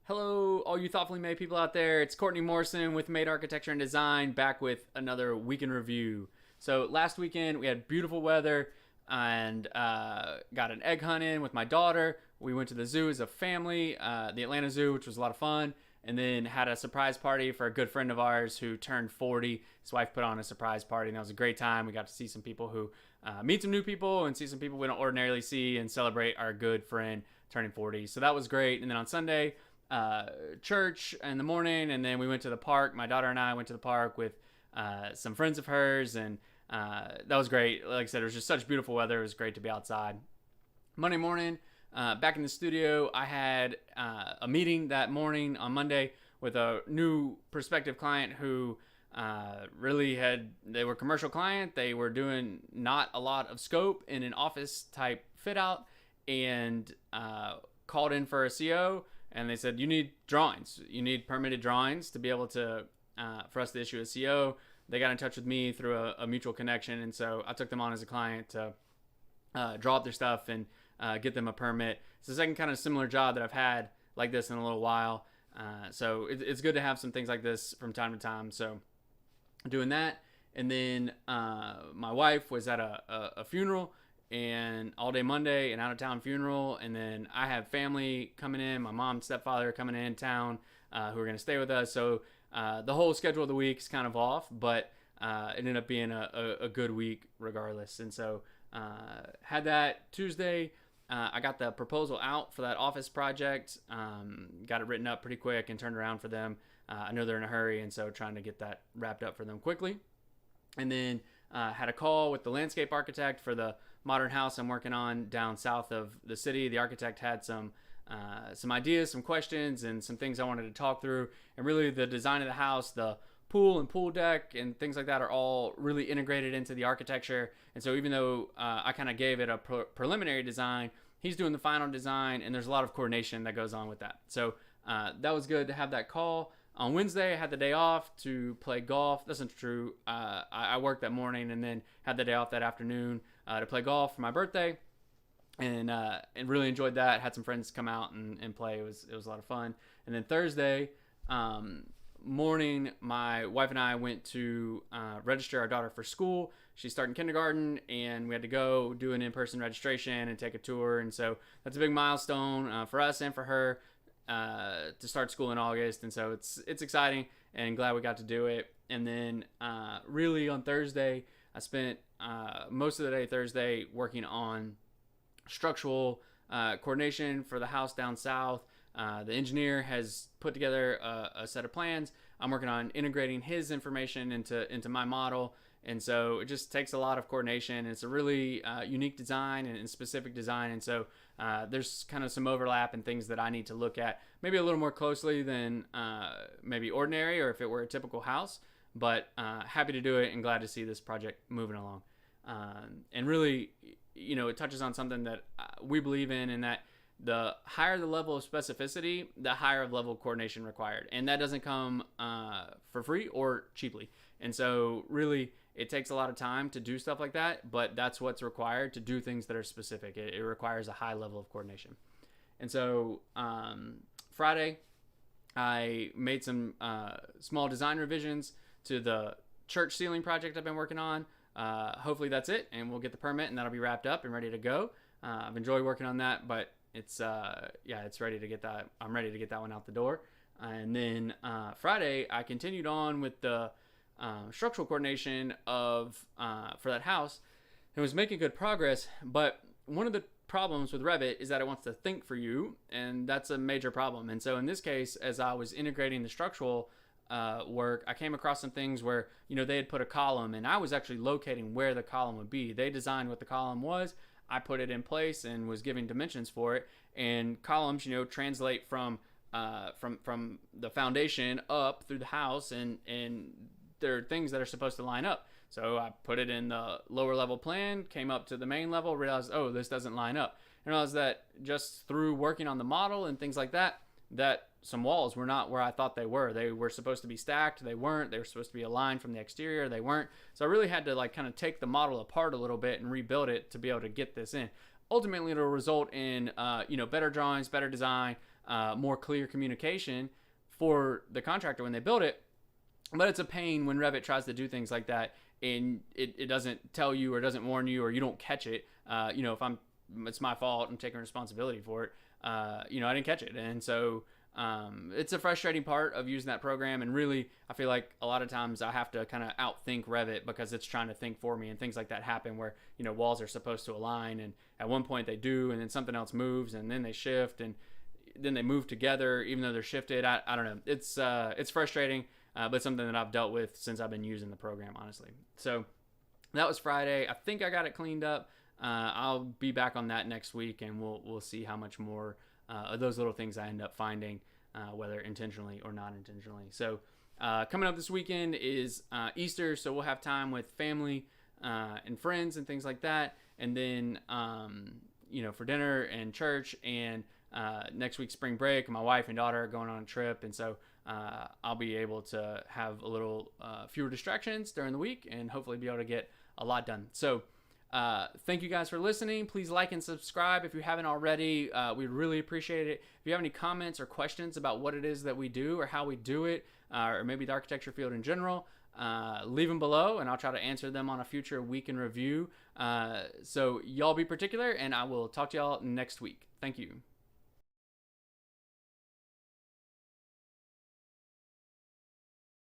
Hello, all you thoughtfully made people out there. It's Courtney Morrison with Made Architecture and Design, back with another weekend review. So last weekend we had beautiful weather and got an egg hunt in with my daughter. We went to the zoo as a family, the Atlanta Zoo, which was a lot of fun, and then had a surprise party for a good friend of ours who turned 40. His wife put on a surprise party, and that was a great time. We got to see some people who meet some new people and see some people we don't ordinarily see and celebrate our good friend turning 40. So that was great. And then on Sunday, church in the morning, and then we went to the park. My daughter and I went to the park with some friends of hers, and that was great. Like I said, it was just such beautiful weather. It was great to be outside. Monday morning, back in the studio, I had a meeting that morning on Monday with a new prospective client who they were a commercial client. They were doing not a lot of scope in an office type fit out, and called in for a CO. And they said, you need drawings. You need permitted drawings to be able to, for us to issue a CO. They got in touch with me through a mutual connection. And so I took them on as a client to draw up their stuff and get them a permit. It's the second kind of similar job that I've had like this in a little while. So it's good to have some things like this from time to time. So doing that. And then my wife was at a funeral, and all day Monday, an out of town funeral. And then I have family coming in, my mom and stepfather coming in town, who are going to stay with us. So the whole schedule of the week is kind of off, but it ended up being a good week regardless. And so had that Tuesday. I got the proposal out for that office project, got it written up pretty quick and turned around for them. I know they're in a hurry, and so trying to get that wrapped up for them quickly. And then had a call with the landscape architect for the modern house I'm working on down south of the city. The architect had some ideas, some questions, and some things I wanted to talk through. And really, the design of the house, the pool and pool deck and things like that are all really integrated into the architecture. And so even though I kind of gave it a preliminary design, he's doing the final design, and there's a lot of coordination that goes on with that. So that was good to have that call. On Wednesday, I had the day off to play golf. That's not true. I worked that morning and then had the day off that afternoon to play golf for my birthday, and really enjoyed that. Had some friends come out and play. It was a lot of fun. And then Thursday morning, my wife and I went to register our daughter for school. She's starting kindergarten, and we had to go do an in-person registration and take a tour. And so that's a big milestone for us and for her, to start school in August. And so it's exciting and glad we got to do it. And then really on Thursday, I spent most of the day Thursday working on structural coordination for the house down south. The engineer has put together a set of plans. I'm working on integrating his information into my model. And so it just takes a lot of coordination. It's a really unique design and specific design. And so there's kind of some overlap and things that I need to look at maybe a little more closely than maybe ordinary, or if it were a typical house. But happy to do it and glad to see this project moving along. And really, it touches on something that we believe in that the higher the level of specificity, the higher level of coordination required. And that doesn't come for free or cheaply. And so really, it takes a lot of time to do stuff like that, but that's what's required to do things that are specific. It requires a high level of coordination. And so Friday, I made some small design revisions to the church ceiling project I've been working on. Hopefully that's it, and we'll get the permit, and that'll be wrapped up and ready to go. I've enjoyed working on that, but it's ready to get that. I'm ready to get that one out the door. And then Friday, I continued on with the structural coordination for that house. It was making good progress, but one of the problems with Revit is that it wants to think for you, and that's a major problem. And so in this case, as I was integrating the structural work, I came across some things where they had put a column, and I was actually locating where the column would be. They designed what the column was. I put it in place and was giving dimensions for it. And columns, translate from the foundation up through the house, and there are things that are supposed to line up. So I put it in the lower level plan, came up to the main level, realized, oh, this doesn't line up. And realized that just through working on the model and things like that, that some walls were not where I thought they were. They were supposed to be stacked. They weren't. They were supposed to be aligned from the exterior. They weren't. So I really had to kind of take the model apart a little bit and rebuild it to be able to get this in. Ultimately, it'll result in better drawings, better design, more clear communication for the contractor when they build it. But it's a pain when Revit tries to do things like that and it doesn't tell you or doesn't warn you or you don't catch it. If it's my fault. I'm taking responsibility for it. I didn't catch it. And so it's a frustrating part of using that program. And really, I feel like a lot of times I have to kind of outthink Revit because it's trying to think for me, and things like that happen where, walls are supposed to align and at one point they do, and then something else moves and then they shift and then they move together even though they're shifted. I don't know. It's frustrating, but something that I've dealt with since I've been using the program, honestly. So that was Friday. I think I got it cleaned up. I'll be back on that next week, and we'll see how much more of those little things I end up finding, whether intentionally or not intentionally. So coming up this weekend is Easter, so we'll have time with family and friends and things like that. And then, for dinner and church, and next week spring break, my wife and daughter are going on a trip, and so I'll be able to have a little fewer distractions during the week and hopefully be able to get a lot done. So thank you guys for listening. Please like and subscribe if you haven't already. We'd really appreciate it. If you have any comments or questions about what it is that we do or how we do it, or maybe the architecture field in general, leave them below and I'll try to answer them on a future week in review. So y'all be particular, and I will talk to y'all next week. Thank you.